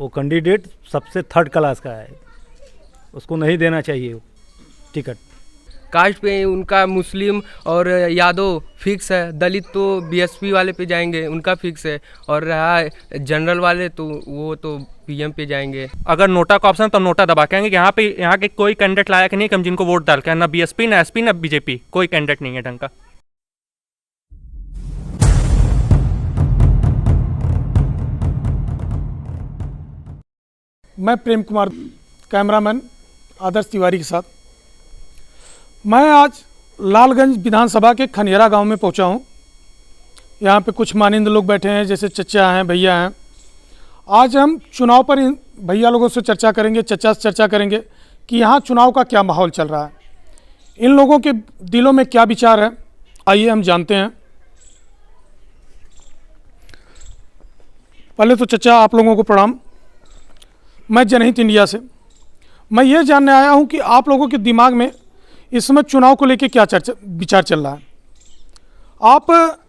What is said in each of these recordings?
वो कैंडिडेट सबसे third class का है, उसको नहीं देना चाहिए टिकट। कास्ट पे उनका मुस्लिम और यादव फिक्स है, दलित तो बीएसपी वाले पे जाएंगे, उनका फिक्स है, और रहा जनरल वाले तो वो तो पीएम पे जाएंगे। अगर नोटा का ऑप्शन तो नोटा दबा के आएंगे। यहाँ के कोई कैंडिडेट लायक नहीं है कि हम जिनको वोट डाल के, ना बीएसपी ना एसपी ना बीजेपी, कोई कैंडिडेट नहीं है ढंग का। मैं प्रेम कुमार, कैमरामैन आदर्श तिवारी के साथ। मैं आज लालगंज विधानसभा के खनियारा गांव में पहुंचा हूं। यहां पे कुछ मानिंद लोग बैठे हैं, जैसे चचा हैं, भैया हैं। आज हम चुनाव पर इन भैया लोगों से चर्चा करेंगे, चचा से चर्चा करेंगे कि यहां चुनाव का क्या माहौल चल रहा है, इन लोगों के दिलों में क्या विचार है। आइए हम जानते हैं। पहले तो चचा आप लोगों को प्रणाम। मैं जनहित इंडिया से। मैं ये जानने आया हूं कि आप लोगों के दिमाग में इस समय चुनाव को लेकर क्या विचार चल रहा है। आप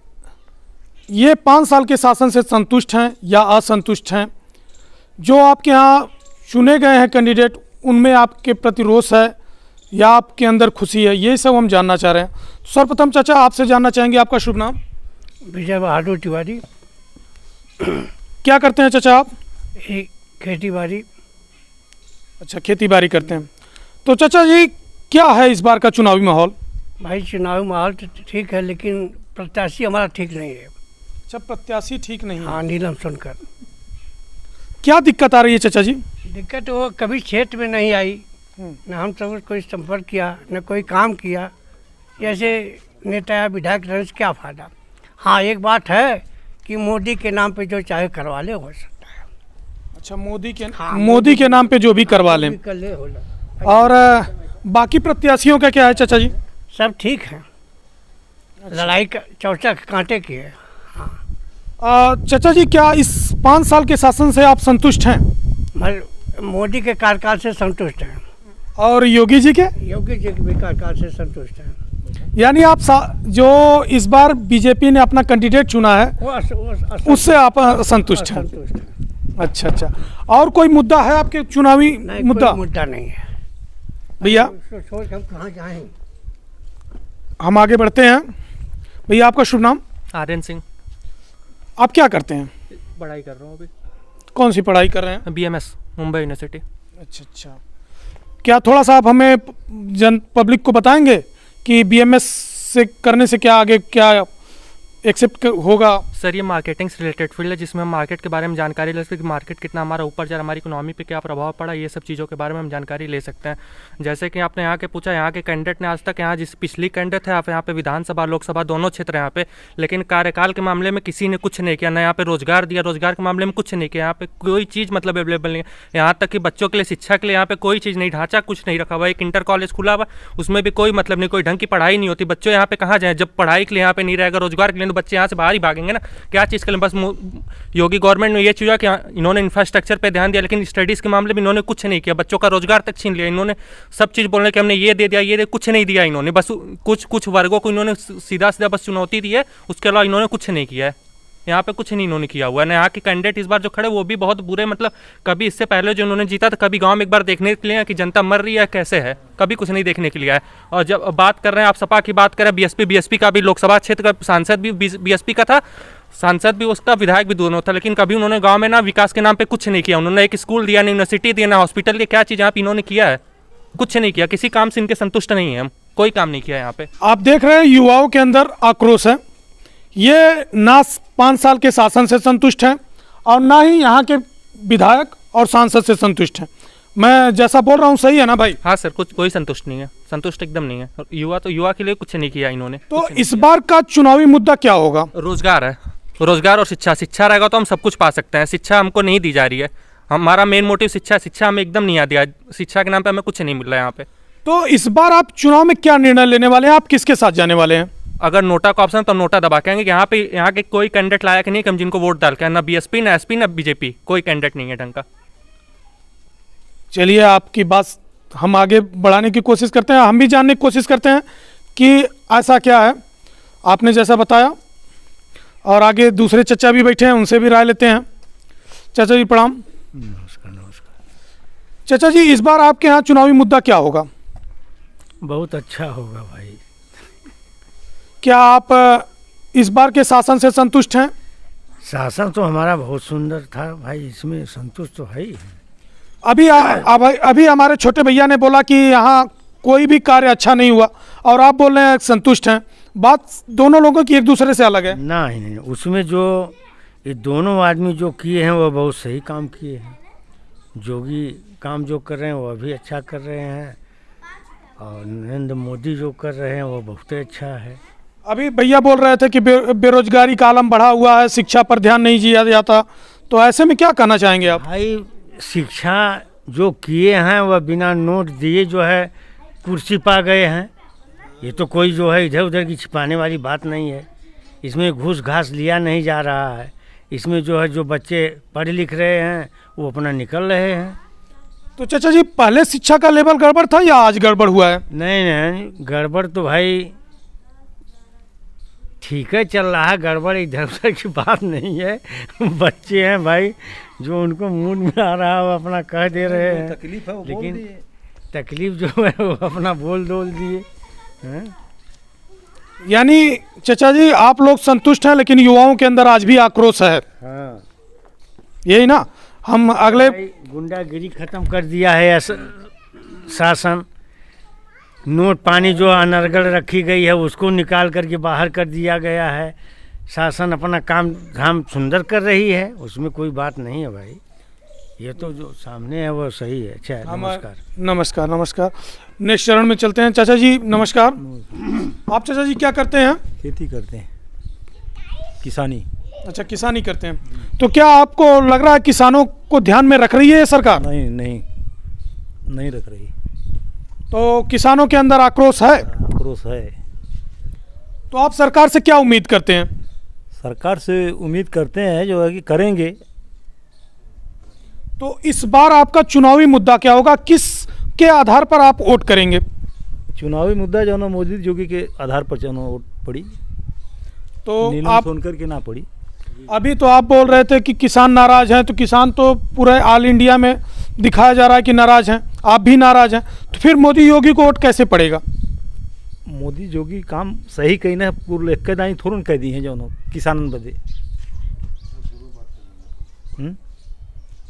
ये 5 साल के शासन से संतुष्ट हैं या असंतुष्ट हैं? जो आपके यहाँ चुने गए हैं कैंडिडेट, उनमें आपके प्रति रोष है या आपके अंदर खुशी है, ये सब हम जानना चाह रहे हैं। सर्वप्रथम चाचा आपसे जानना चाहेंगे, आपका शुभ नाम? विजय बहादुर तिवारी। क्या करते हैं चाचा आप? खेती बाड़ी। अच्छा, खेती बाड़ी करते हैं। तो चाचा जी, क्या है इस बार का चुनावी माहौल? भाई चुनावी माहौल तो ठीक है, लेकिन प्रत्याशी हमारा ठीक नहीं है। अच्छा, प्रत्याशी ठीक नहीं है। हाँ, नीलम सुनकर। क्या दिक्कत आ रही है चाचा जी? दिक्कत वो कभी क्षेत्र में नहीं आई, न हम सब कोई संपर्क किया, न कोई काम किया। जैसे नेता या विधायक रहने से क्या फ़ायदा। हाँ, एक बात है कि मोदी के नाम पे जो चाहे करवा ले, हो सकता है। अच्छा, मोदी के नाम पे जो भी करवा लें। कर ले हो। और बाकी प्रत्याशियों का क्या है चाचा जी? सब ठीक है। अच्छा। लड़ाई का चर्चा कांटे की है। चाचा जी, क्या इस 5 साल के शासन से आप संतुष्ट हैं? मोदी के कार्यकाल से संतुष्ट हैं। और योगी जी के? योगी जी के भी कार्यकाल से संतुष्ट हैं। यानी आप जो इस बार बीजेपी ने अपना कैंडिडेट चुना है, उससे आप संतुष्ट हैं? अच्छा अच्छा। और कोई मुद्दा है आपके चुनावी? मुद्दा? कोई मुद्दा नहीं है भैया। सोच हम कहाँ जाएं। हम आगे बढ़ते हैं। भैया, आपका शुभ नाम? आर्यन सिंह। आप क्या करते हैं? पढ़ाई कर रहा हूँ अभी। कौन सी पढ़ाई कर रहे हैं? BMS, Mumbai university. अच्छा अच्छा। क्या थोड़ा सा आप हमें पब्लिक को बताएंगे कि बीएमएस से करने से क्या आगे क्या एक्सेप्ट होगा? सर, ये मार्केटिंग से रिलेटेड फील्ड है, जिसमें हम मार्केट के बारे में जानकारी ले सकते हैं कि मार्केट कितना हमारा ऊपर जा रहा है, हमारी इकोनॉमी पे क्या प्रभाव पड़ा, ये सब चीज़ों के बारे में हम जानकारी ले सकते हैं। जैसे कि आपने यहाँ के पूछा, यहाँ के कैंडिडेट ने आज तक यहाँ जिस पिछली कैंडिडेट है, यहाँ पे विधानसभा लोकसभा दोनों क्षेत्र यहाँ पे, लेकिन कार्यकाल के मामले में किसी ने कुछ नहीं किया। ना यहाँ पे रोजगार दिया, रोजगार के मामले में कुछ नहीं किया। यहाँ पे कोई चीज़ मतलब अवेलेबल नहीं है। यहाँ तक कि बच्चों के लिए शिक्षा के लिए यहाँ पे कोई चीज़ नहीं, ढांचा कुछ नहीं रखा हुआ। एक इंटर कॉलेज खुला हुआ, उसमें भी कोई मतलब नहीं, कोई ढंग की पढ़ाई नहीं होती। बच्चों यहाँ पे कहाँ जाए जब पढ़ाई के लिए यहाँ पे नहीं रहेगा, रोजगार के लिए तो बच्चे यहाँ से बाहर ही भागेंगे ना। क्या चीज़ के लिए? बस योगी गवर्नमेंट में ये चीज़ कि इन्होंने इंफ्रास्ट्रक्चर पे ध्यान दिया, लेकिन स्टडीज़ के मामले में इन्होंने कुछ नहीं किया। बच्चों का रोजगार तक छीन लिया इन्होंने। सब चीज़ बोलने कि हमने ये दे दिया, ये दे, कुछ नहीं दिया इन्होंने। बस कुछ वर्गों को इन्होंने सीधा सीधा बस चुनौती दी है, उसके अलावा इन्होंने कुछ नहीं किया है। यहाँ पे कुछ नहीं इन्होंने किया हुआ है ना। यहाँ के कैंडिडेट इस बार जो खड़े वो भी बहुत बुरे, मतलब कभी इससे पहले जो इन्होंने जीता था, कभी गांव में एक बार देखने के लिए कि जनता मर रही है कैसे है, कभी कुछ नहीं देखने के लिए है। और जब बात कर रहे हैं आप सपा की बात करें, बीएसपी का भी लोकसभा क्षेत्र का सांसद भी बीएसपी का था, सांसद भी उसका, विधायक भी दोनों था, लेकिन कभी उन्होंने गांव में ना विकास के नाम पे कुछ नहीं किया। उन्होंने एक स्कूल दिया, ना यूनिवर्सिटी दिया, ना हॉस्पिटल दिया। क्या चीज़ यहाँ पे इन्होंने किया है? कुछ नहीं किया। किसी काम से इनके संतुष्ट नहीं है हम, कोई काम नहीं किया यहाँ पे। आप देख रहे हैं युवाओं के अंदर आक्रोश है। ये ना 5 साल के शासन से संतुष्ट हैं और ना ही यहाँ के विधायक और सांसद से संतुष्ट हैं। मैं जैसा बोल रहा हूँ सही है ना भाई? हाँ सर, कोई संतुष्ट नहीं है, संतुष्ट एकदम नहीं है। युवा के लिए कुछ नहीं किया इन्होंने। तो इस बार का चुनावी मुद्दा क्या होगा? रोजगार है, रोजगार और शिक्षा रहेगा तो हम सब कुछ पा सकते हैं। शिक्षा हमको नहीं दी जा रही है, हमारा मेन मोटिव शिक्षा हमें एकदम नहीं आ दिया। शिक्षा के नाम पे हमें कुछ नहीं मिल रहा है यहाँ पे। तो इस बार आप चुनाव में क्या निर्णय लेने वाले हैं? आप किसके साथ जाने वाले हैं? अगर नोटा का ऑप्शन तो हम नोटा दबा के आएंगे। यहाँ के कोई कैंडिडेट लायक नहीं कि हम जिनको वोट डाल के, ना बीएसपी ना एसपी ना बीजेपी, कोई कैंडिडेट नहीं है ढंग का। चलिए, आपकी बात हम आगे बढ़ाने की कोशिश करते हैं। हम भी जानने की कोशिश करते हैं कि ऐसा क्या है आपने जैसा बताया। और आगे दूसरे चचा भी बैठे हैं, उनसे भी राय लेते हैं। चाचा जी प्रणाम। चाचा जी, इस बार आपके यहाँ चुनावी मुद्दा क्या होगा? बहुत अच्छा होगा भाई। क्या आप इस बार के शासन से संतुष्ट हैं? शासन तो हमारा बहुत सुंदर था भाई, इसमें संतुष्ट तो है ही। अभी हमारे छोटे भैया ने बोला कि यहाँ कोई भी कार्य अच्छा नहीं हुआ, और आप बोल रहे हैं संतुष्ट हैं। बात दोनों लोगों की एक दूसरे से अलग है। नहीं, उसमें जो ये दोनों आदमी जो किए हैं वो बहुत सही काम किए हैं। जोगी काम जो कर रहे हैं वो भी अच्छा कर रहे हैं, और नरेंद्र मोदी जो कर रहे हैं वो बहुत अच्छा है। अभी भैया बोल रहे थे कि बेरोजगारी का आलम बढ़ा हुआ है, शिक्षा पर ध्यान नहीं दिया जाता, तो ऐसे में क्या कहना चाहेंगे आप? भाई शिक्षा जो किए हैं वह बिना नोट दिए जो है कुर्सी पा गए हैं। ये तो कोई जो है इधर उधर की छिपाने वाली बात नहीं है। इसमें घूस घास लिया नहीं जा रहा है। इसमें जो है जो बच्चे पढ़ लिख रहे हैं वो अपना निकल रहे हैं। तो चाचा जी, पहले शिक्षा का लेवल गड़बड़ था या आज गड़बड़ हुआ है? नहीं, गड़बड़ तो भाई ठीक है चल रहा है, गड़बड़ इधर उधर की बात नहीं है। बच्चे हैं भाई, जो उनको मूड में आ रहा है वो अपना कह दे रहे हैं। तकलीफ है वो बोल लेकिन दिए। तकलीफ जो है वो अपना बोल दिए हैं। यानी चाचा जी, आप लोग संतुष्ट हैं, लेकिन युवाओं के अंदर आज भी आक्रोश है। हाँ, यही ना? हम अगले भाई गुंडागिरी खत्म कर दिया है शासन। नोट पानी जो अनर्गल रखी गई है उसको निकाल करके बाहर कर दिया गया है। शासन अपना काम धाम सुंदर कर रही है, उसमें कोई बात नहीं है भाई। ये तो जो सामने है वो सही है। अच्छा है, नमस्कार। नमस्कार नमस्कार। नेक्स्ट चरण में चलते हैं। चाचा जी नमस्कार। आप चाचा जी क्या करते हैं? खेती करते हैं, किसानी। अच्छा, किसानी करते हैं। तो क्या आपको लग रहा है किसानों को ध्यान में रख रही है ये सरकार? नहीं रख रही। तो किसानों के अंदर आक्रोश है। आक्रोश है। तो आप सरकार से क्या उम्मीद करते हैं? सरकार से उम्मीद करते हैं जो है कि करेंगे। तो इस बार आपका चुनावी मुद्दा क्या होगा? किस के आधार पर आप वोट करेंगे? चुनावी मुद्दा जो है ना मोदी जोगी के आधार पर जो वोट पड़ी, तो नीलम आप सोनकर के ना पड़ी। अभी तो आप बोल रहे थे कि किसान नाराज हैं, तो किसान तो पूरे ऑल इंडिया में दिखाया जा रहा है कि नाराज हैं, आप भी नाराज हैं, तो फिर मोदी योगी को वोट कैसे पड़ेगा? मोदी जोगी काम सही कही ना, पूरे एक दाई थोड़ा कह दी हैं जो किसानन बदे।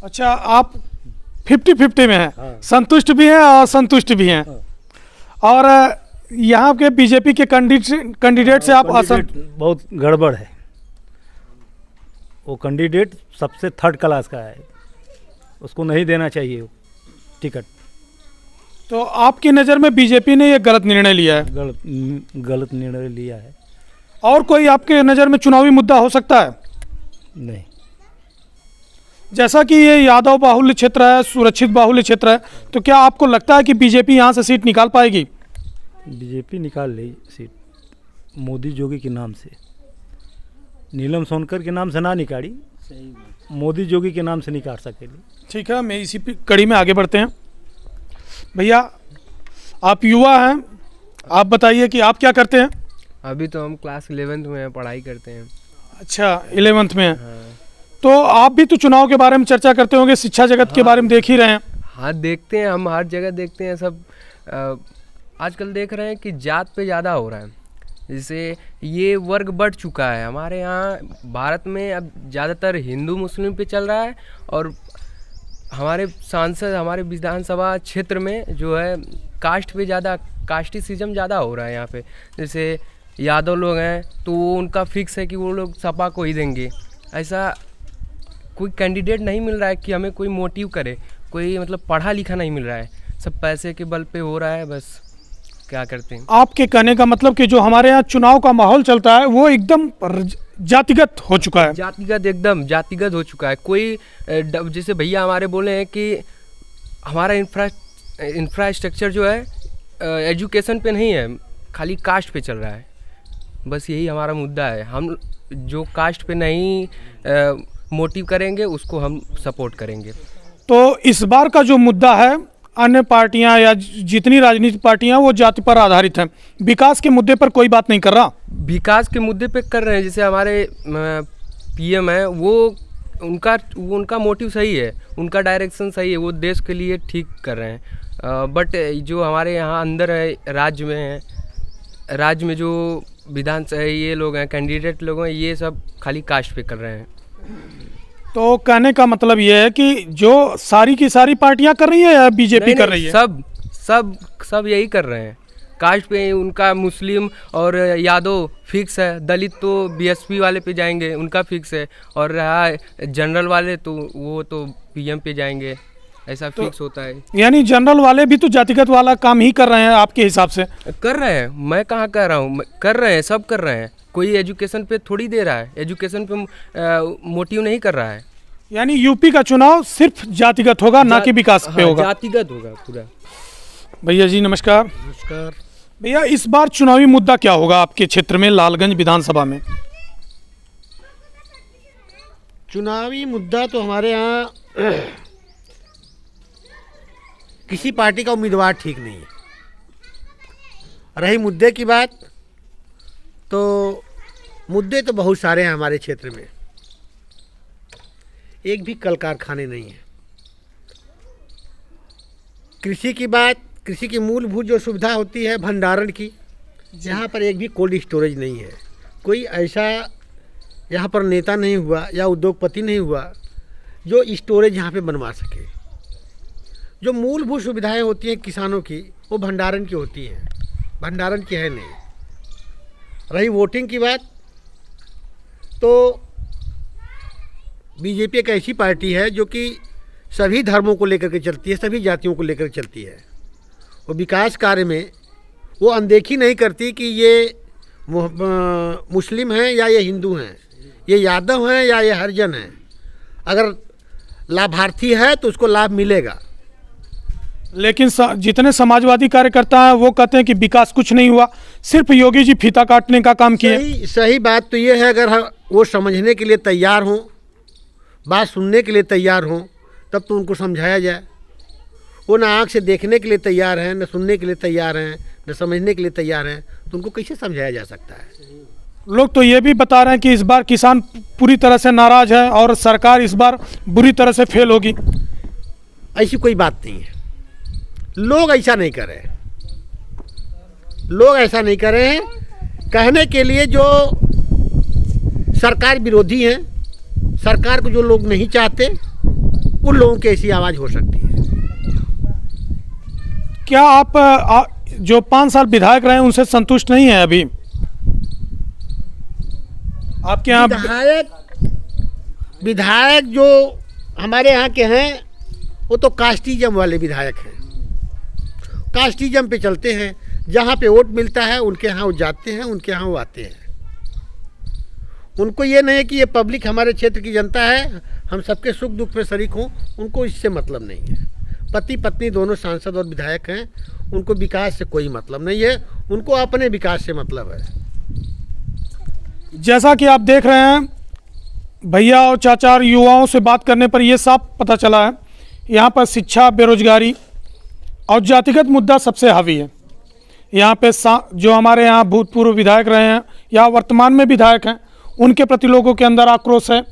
अच्छा, आप 50-50 में हैं। हाँ। संतुष्ट भी हैं और असंतुष्ट भी हैं। और यहाँ के बीजेपी के कैंडिडेट से आप कैंडिडेट बहुत गड़बड़ है। वो कैंडिडेट सबसे थर्ड क्लास का है, उसको नहीं देना चाहिए वो टिकट। तो आपकी नज़र में बीजेपी ने ये गलत निर्णय लिया है? गलत निर्णय लिया है। और कोई आपके नज़र में चुनावी मुद्दा हो सकता है? नहीं, जैसा कि ये यादव बाहुल्य क्षेत्र है, सुरक्षित बाहुल्य क्षेत्र है, तो क्या आपको लगता है कि बीजेपी यहाँ से सीट निकाल पाएगी? बीजेपी निकाल ली सीट मोदी जोगी के नाम से। नीलम सोनकर के नाम से ना निकाली, मोदी जोगी के नाम से निकाल सकेगी। ठीक है, मैं इसी कड़ी में आगे बढ़ते हैं। भैया, आप युवा हैं, आप बताइए कि आप क्या करते हैं? अभी तो हम क्लास 11th में हैं, पढ़ाई करते हैं। अच्छा, 11th में हैं। हाँ। तो आप भी तो चुनाव के बारे में चर्चा करते होंगे, शिक्षा जगत के बारे में देख ही रहे हैं। हाँ, देखते हैं, हम हर जगह देखते हैं सब। आजकल देख रहे हैं कि जात पे ज़्यादा हो रहा है, जैसे ये वर्ग बढ़ चुका है हमारे यहाँ भारत में। अब ज़्यादातर हिंदू मुस्लिम पे चल रहा है, और हमारे सांसद हमारे विधानसभा क्षेत्र में जो है कास्ट पे ज़्यादा, कास्टिसिज्म ज़्यादा हो रहा है यहाँ पे। जैसे यादव लोग हैं तो वो उनका फिक्स है कि वो लोग सपा को ही देंगे। ऐसा कोई कैंडिडेट नहीं मिल रहा है कि हमें कोई मोटिव करे, कोई मतलब पढ़ा लिखा नहीं मिल रहा है, सब पैसे के बल पे हो रहा है। बस क्या करते हैं। आपके कहने का मतलब कि जो हमारे यहाँ चुनाव का माहौल चलता है वो एकदम जातिगत हो चुका है? जातिगत, एकदम जातिगत हो चुका है। कोई जैसे भैया हमारे बोले हैं कि हमारा इंफ्रास्ट्रक्चर जो है एजुकेशन पे नहीं है, खाली कास्ट पे चल रहा है। बस यही हमारा मुद्दा है। हम जो कास्ट पे नहीं मोटिव करेंगे उसको हम सपोर्ट करेंगे। तो इस बार का जो मुद्दा है, अन्य पार्टियां या जितनी राजनीतिक पार्टियां वो जाति पर आधारित हैं, विकास के मुद्दे पर कोई बात नहीं कर रहा। विकास के मुद्दे पे कर रहे हैं। जैसे हमारे पीएम है, वो उनका मोटिव सही है, उनका डायरेक्शन सही है, वो देश के लिए ठीक कर रहे हैं। बट जो हमारे यहाँ अंदर है, राज्य में जो विधानसभा ये लोग हैं, कैंडिडेट लोग हैं, ये सब खाली कास्ट पे कर रहे हैं। तो कहने का मतलब ये है कि जो सारी की सारी पार्टियां कर रही है या बीजेपी कर रही है? सब यही कर रहे हैं। कास्ट पे उनका मुस्लिम और यादव फिक्स है, दलित तो बीएसपी वाले पे जाएंगे, उनका फिक्स है, और रहा जनरल वाले तो वो तो पीएम पे जाएंगे, ऐसा तो फिक्स होता है। यानी जनरल वाले भी तो जातिगत वाला काम ही कर रहे हैं आपके हिसाब से? कर रहे हैं, मैं कहाँ कह रहा हूँ, कर रहे हैं, सब कर रहे हैं। कोई एजुकेशन पे थोड़ी दे रहा है, एजुकेशन पे मोटिव नहीं कर रहा है। यानी यूपी का चुनाव सिर्फ जातिगत होगा, ना कि विकास पे होगा? जातिगत होगा पूरा। भैया जी नमस्कार। नमस्कार। भैया इस बार चुनावी मुद्दा क्या होगा आपके क्षेत्र में, लालगंज विधानसभा में? चुनावी मुद्दा तो हमारे यहाँ किसी पार्टी का उम्मीदवार ठीक नहीं है। रही मुद्दे की बात, तो मुद्दे तो बहुत सारे हैं हमारे क्षेत्र में। एक भी कल कारखाने नहीं है। कृषि की बात, कृषि की मूलभूत जो सुविधा होती है भंडारण की, यहाँ पर एक भी कोल्ड स्टोरेज नहीं है। कोई ऐसा यहाँ पर नेता नहीं हुआ या उद्योगपति नहीं हुआ जो स्टोरेज यहाँ पे बनवा सके। जो मूलभूत सुविधाएं होती हैं किसानों की, वो भंडारण की होती हैं, भंडारण की है नहीं। रही वोटिंग की बात, तो बीजेपी एक ऐसी पार्टी है जो कि सभी धर्मों को लेकर के चलती है, सभी जातियों को लेकर चलती है। वो विकास कार्य में वो अनदेखी नहीं करती कि ये मुस्लिम हैं या ये हिंदू हैं, ये यादव हैं या ये हरिजन हैं। अगर लाभार्थी है तो उसको लाभ मिलेगा। लेकिन जितने समाजवादी कार्यकर्ता हैं वो कहते हैं कि विकास कुछ नहीं हुआ, सिर्फ योगी जी फीता काटने का काम किए। सही बात तो ये है, अगर वो समझने के लिए तैयार हों, बात सुनने के लिए तैयार हों, तब तो उनको समझाया जाए। वो ना आँख से देखने के लिए तैयार हैं, न सुनने के लिए तैयार हैं, न समझने के लिए तैयार हैं, तो उनको कैसे समझाया जा सकता है? लोग तो ये भी बता रहे हैं कि इस बार किसान पूरी तरह से नाराज है और सरकार इस बार बुरी तरह से फेल होगी। ऐसी कोई बात नहीं है। लोग ऐसा नहीं कर रहे हैं, लोग ऐसा नहीं कर रहे हैं। कहने के लिए जो सरकार विरोधी हैं, सरकार को जो लोग नहीं चाहते, उन लोगों की ऐसी आवाज़ हो सकती है। क्या आप जो 5 साल विधायक रहे उनसे संतुष्ट नहीं है अभी? आपके यहाँ विधायक जो हमारे यहाँ के हैं वो तो कास्टिज्म वाले विधायक हैं। कास्टिज्म पे चलते हैं, जहाँ पे वोट मिलता है उनके यहाँ वो जाते हैं, उनके यहाँ वो आते हैं। उनको ये नहीं है कि ये पब्लिक हमारे क्षेत्र की जनता है, हम सबके सुख दुख में शरीक हों, उनको इससे मतलब नहीं है। पति पत्नी दोनों सांसद और विधायक हैं, उनको विकास से कोई मतलब नहीं है, उनको अपने विकास से मतलब है। जैसा कि आप देख रहे हैं, भैया और चाचा और युवाओं से बात करने पर यह साफ पता चला है, यहाँ पर शिक्षा, बेरोजगारी और जातिगत मुद्दा सबसे हावी है। यहाँ पे जो हमारे यहाँ भूतपूर्व विधायक रहे हैं या वर्तमान में विधायक हैं, उनके प्रति लोगों के अंदर आक्रोश है।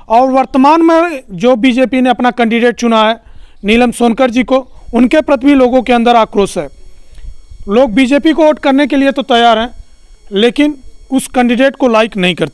और वर्तमान में जो बीजेपी ने अपना कैंडिडेट चुना है नीलम सोनकर जी को, उनके प्रति भी लोगों के अंदर आक्रोश है। लोग बीजेपी को वोट करने के लिए तो तैयार हैं, लेकिन उस कैंडिडेट को लाइक नहीं करते।